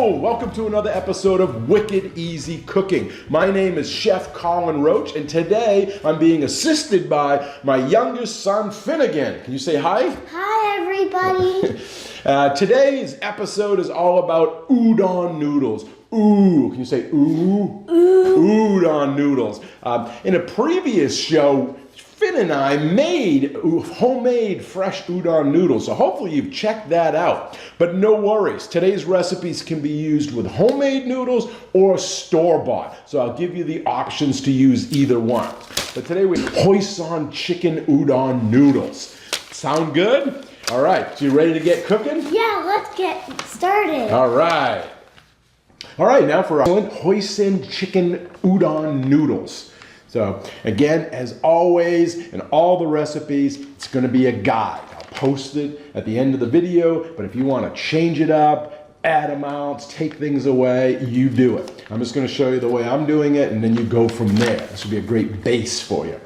Hello, welcome to another episode of Wicked Easy Cooking. My name is Chef Colin Roach, and today I'm being assisted by my youngest son, Finnegan. Can you say hi? Hi, everybody. Today's episode is all about udon noodles. Ooh, can you say ooh? Ooh. Udon noodles. In a previous show, Finn and I made homemade fresh udon noodles, so hopefully you've checked that out. But no worries, today's recipes can be used with homemade noodles or store-bought. So I'll give you the options to use either one. But today we have Hoisin chicken udon noodles. Sound good? All right, so you ready to get cooking? Yeah, let's get started. All right. All right, now for our Hoisin chicken udon noodles. So again, as always, in all the recipes, it's going to be a guide. I'll post it at the end of the video, but if you want to change it up, add amounts, take things away, you do it. I'm just going to show you the way I'm doing it, and then you go from there. This will be a great base for you.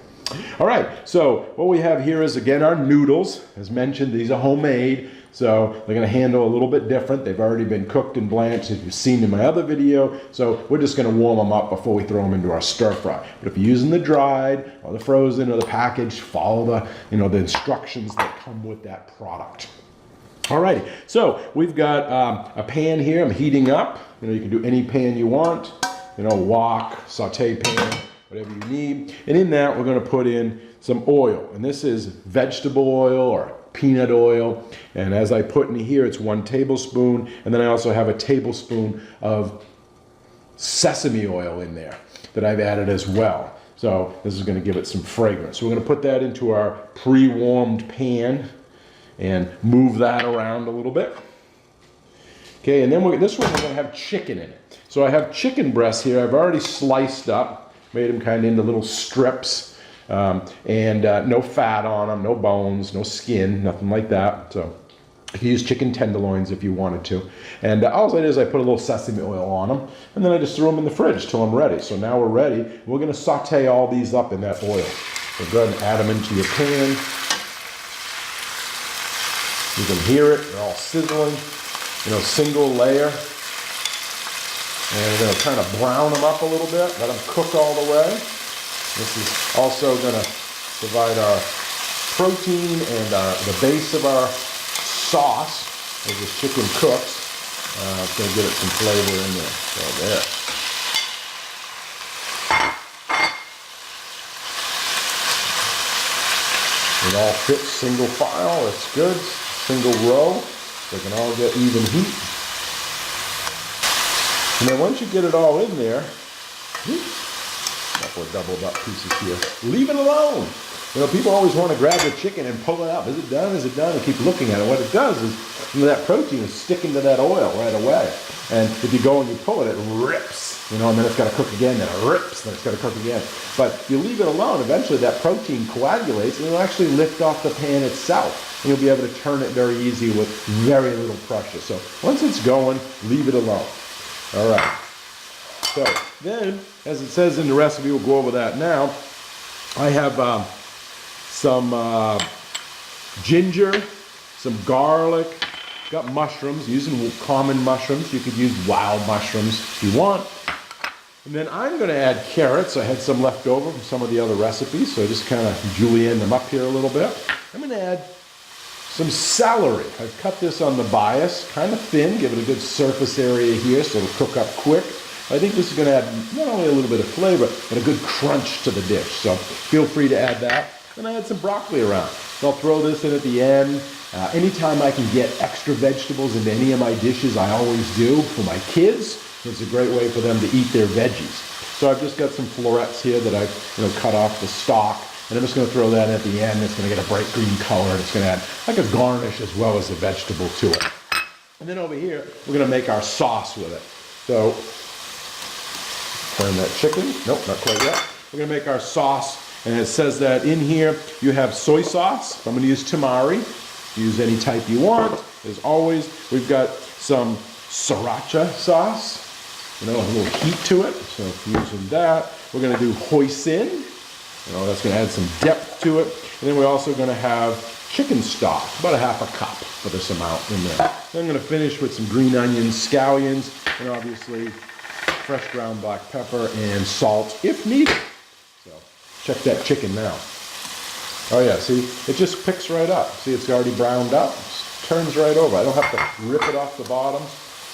All right, so what we have here is, again, our noodles. As mentioned, these are homemade, so they're going to handle a little bit different. They've already been cooked and blanched, as you've seen in my other video, so we're just going to warm them up before we throw them into our stir fry. But if you're using the dried or the frozen or the packaged, follow the instructions that come with that product. Alrighty, so we've got a pan here. I'm heating up. You can do any pan you want. Wok, saute pan, whatever you need. And in that, we're going to put in some oil. And this is vegetable oil or peanut oil. And as I put in here, it's 1 tablespoon. And then I also have a tablespoon of sesame oil in there that I've added as well. So this is going to give it some fragrance. So we're going to put that into our pre-warmed pan and move that around a little bit. Okay, and then this one we're going to have chicken in it. So I have chicken breasts here. I've already sliced up, made them kind of into little strips, and no fat on them, no bones, no skin, nothing like that. So you can use chicken tenderloins if you wanted to. And all I did is I put a little sesame oil on them, and then I just threw them in the fridge till I'm ready. So now we're ready. We're going to saute all these up in that oil. So go ahead and add them into your pan. You can hear it, they're all sizzling, single layer. And we're going to kind of brown them up a little bit, let them cook all the way. This is also going to provide our protein and the base of our sauce as the chicken cooks. It's going to give it some flavor in there. So there. It all fits single file, that's good. Single row, they can all get even heat. And then once you get it all in there, couple of doubled up pieces here, leave it alone. People always want to grab the chicken and pull it up. Is it done? Is it done? And keep looking at it. What it does is that protein is sticking to that oil right away. And if you go and you pull it, it rips. And then it's got to cook again, then it rips, then it's got to cook again. But if you leave it alone, eventually that protein coagulates and it'll actually lift off the pan itself. And you'll be able to turn it very easy with very little pressure. So once it's going, leave it alone. All right. So then, as it says in the recipe, we'll go over that now. I have some ginger, some garlic, got mushrooms, using common mushrooms. You could use wild mushrooms if you want. And then I'm going to add carrots. I had some left over from some of the other recipes, so I just kind of julienne them up here a little bit. I'm going to add some celery. I've cut this on the bias, kind of thin, give it a good surface area here so it'll cook up quick. I think this is going to add not only a little bit of flavor, but a good crunch to the dish. So feel free to add that. And I add some broccoli around. So I'll throw this in at the end. Anytime I can get extra vegetables into any of my dishes, I always do for my kids. It's a great way for them to eat their veggies. So I've just got some florets here that I've cut off the stalk. And I'm just going to throw that in at the end. It's going to get a bright green color. And it's going to add like a garnish as well as a vegetable to it. And then over here, we're going to make our sauce with it. So turn that chicken. Nope, not quite yet. We're going to make our sauce. And it says that in here you have soy sauce. I'm going to use Tamari. Use any type you want. As always, we've got some Sriracha sauce. A little heat to it. So using that. We're going to do Hoisin. That's going to add some depth to it. And then we're also going to have chicken stock, about a half a cup for this amount in there. Then I'm going to finish with some green onions, scallions, and obviously fresh ground black pepper and salt if needed. So check that chicken now. Oh yeah, see, it just picks right up. See, it's already browned up, turns right over. I don't have to rip it off the bottom.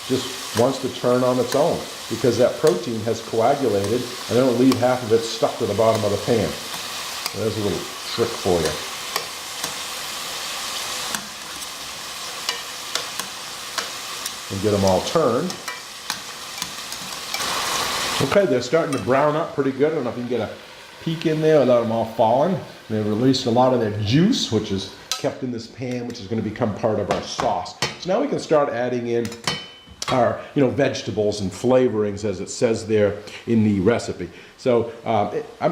Just wants to turn on its own because that protein has coagulated and I don't leave half of it stuck to the bottom of the pan. So there's a little trick for you. And get them all turned. Okay, they're starting to brown up pretty good. I don't know if you can get a peek in there without them all falling. They've released a lot of their juice, which is kept in this pan, which is going to become part of our sauce. So now we can start adding in our, vegetables and flavorings as it says there in the recipe. So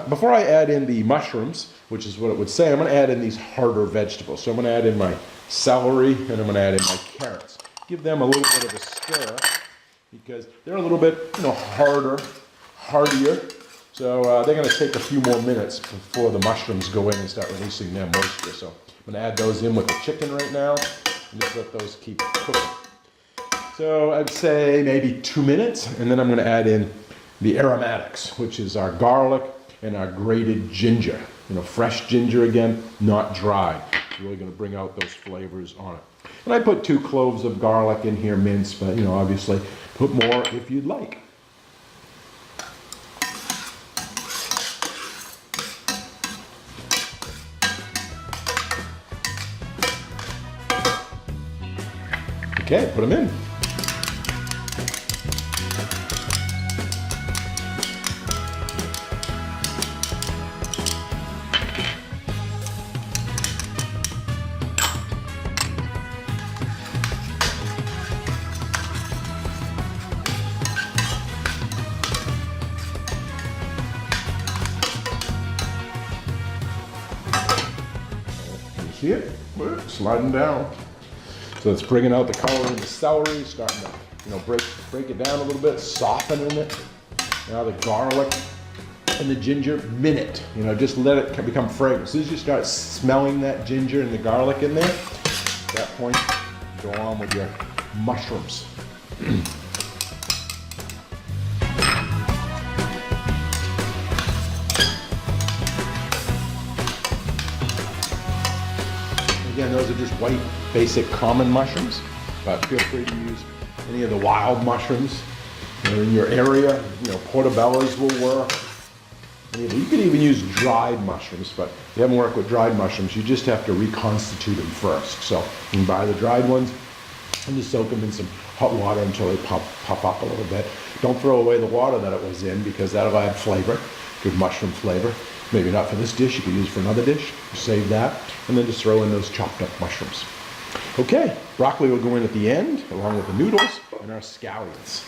before I add in the mushrooms, which is what it would say, I'm going to add in these harder vegetables. So I'm going to add in my celery and I'm going to add in my carrots. Give them a little bit of a stir because they're a little bit, hardier. So they're going to take a few more minutes before the mushrooms go in and start releasing their moisture. So I'm going to add those in with the chicken right now and just let those keep cooking. So I'd say maybe 2 minutes, and then I'm going to add in the aromatics, which is our garlic and our grated ginger. Fresh ginger again, not dry. It's really going to bring out those flavors on it. And I put 2 cloves of garlic in here minced, but obviously put more if you'd like. Okay, put them in. See it? Sliding down. So it's bringing out the color in the celery, starting to break it down a little bit, softening it. Now the garlic and the ginger, minute. Just let it become fragrant. As soon as you start smelling that ginger and the garlic in there, at that point, go on with your mushrooms. Again, those are just white, basic, common mushrooms, but feel free to use any of the wild mushrooms in your area. Portobellos will work. You could even use dried mushrooms, but if you haven't worked with dried mushrooms, you just have to reconstitute them first. So you can buy the dried ones and just soak them in some hot water until they pop up a little bit. Don't throw away the water that it was in because that'll add flavor, good mushroom flavor. Maybe not for this dish, you could use it for another dish. Save that, and then just throw in those chopped up mushrooms. Okay, broccoli will go in at the end, along with the noodles and our scallions.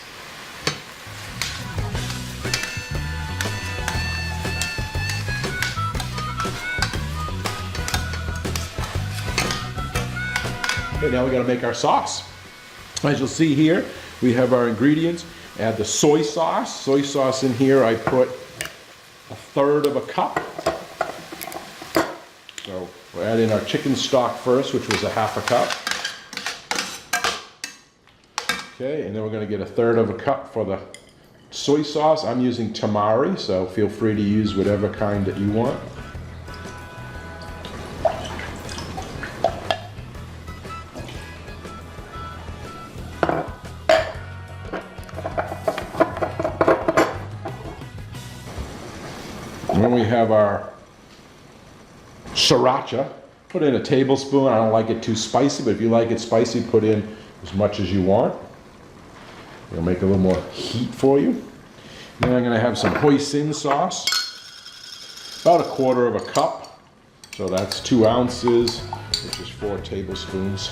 Okay, now we got to make our sauce. As you'll see here, we have our ingredients. Add the soy sauce. Soy sauce in here, I put 1/3 of a cup. So we'll add in our chicken stock first, which was a 1/2 cup. Okay, and then we're going to get 1/3 of a cup for the soy sauce. I'm using Tamari, so feel free to use whatever kind that you want. And then we have our Sriracha. Put in a tablespoon. I don't like it too spicy, but if you like it spicy, put in as much as you want. It'll make a little more heat for you. Then I'm going to have some Hoisin Sauce. About 1/4 of a cup. So that's 2 ounces, which is 4 tablespoons.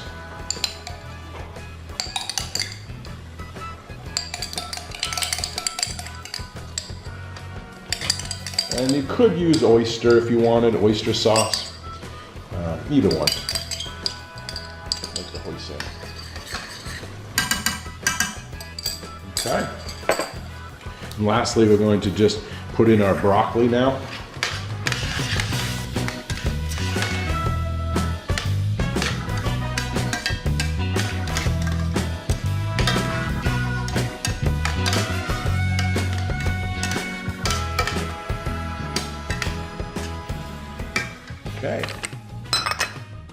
And you could use oyster if you wanted, oyster sauce. Either one. Like the hoisin. Okay. And lastly, we're going to just put in our broccoli now. Okay.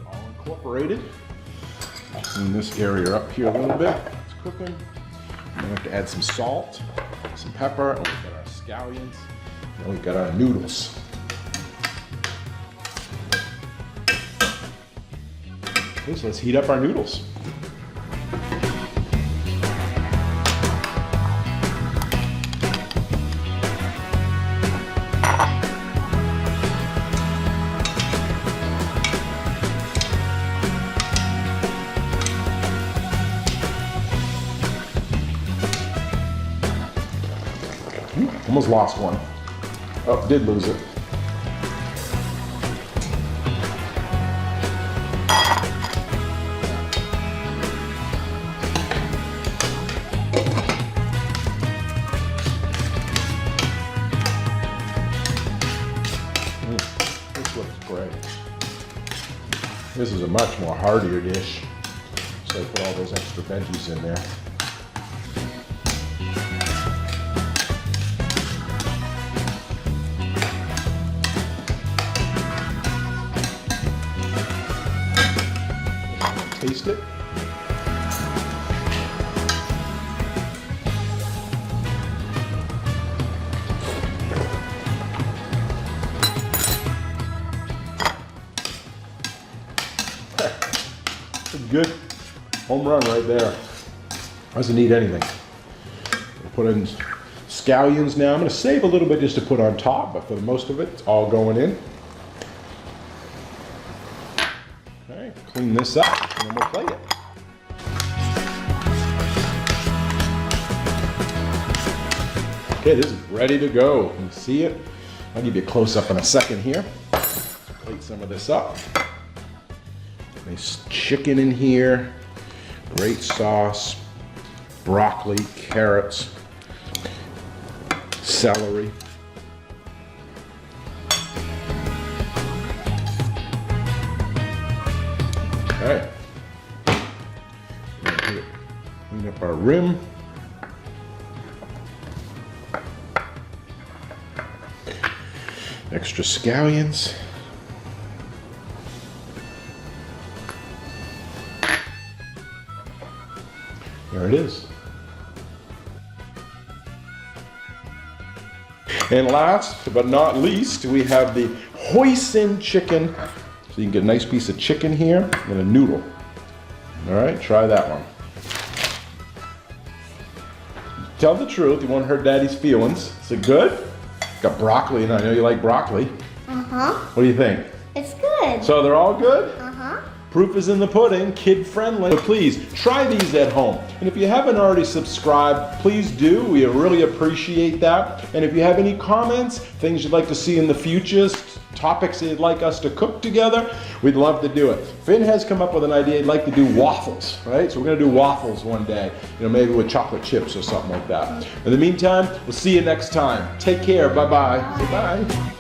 All incorporated. Clean this area up here a little bit. It's cooking. We have to add some salt, some pepper. Oh, we've got our scallions. And we've got our noodles. Okay, so let's heat up our noodles. Almost lost one. Oh, did lose it. This looks great. This is a much more heartier dish. So I put all those extra veggies in there. Taste it. Good home run right there. Doesn't need anything. We'll put in scallions now. I'm going to save a little bit just to put on top, but for the most of it, it's all going in. Okay, clean this up and then we'll plate it. Okay, this is ready to go. You see it? I'll give you a close-up in a second here. Plate some of this up. Nice chicken in here, great sauce, broccoli, carrots, celery. Okay. Clean up our rim. Extra scallions. There it is. And last but not least, we have the hoisin chicken. So you can get a nice piece of chicken here and a noodle. All right, try that one. Tell the truth, you won't hurt Daddy's feelings. Is it good? Got broccoli, and I know you like broccoli. Uh-huh. What do you think? It's good. So they're all good? Uh-huh. Proof is in the pudding, kid friendly. So please try these at home. And if you haven't already subscribed, please do. We really appreciate that. And if you have any comments, things you'd like to see in the future, topics you'd like us to cook together, we'd love to do it. Finn has come up with an idea. He'd like to do waffles, right? So we're gonna do waffles one day, maybe with chocolate chips or something like that. In the meantime, we'll see you next time. Take care, bye-bye. Say bye.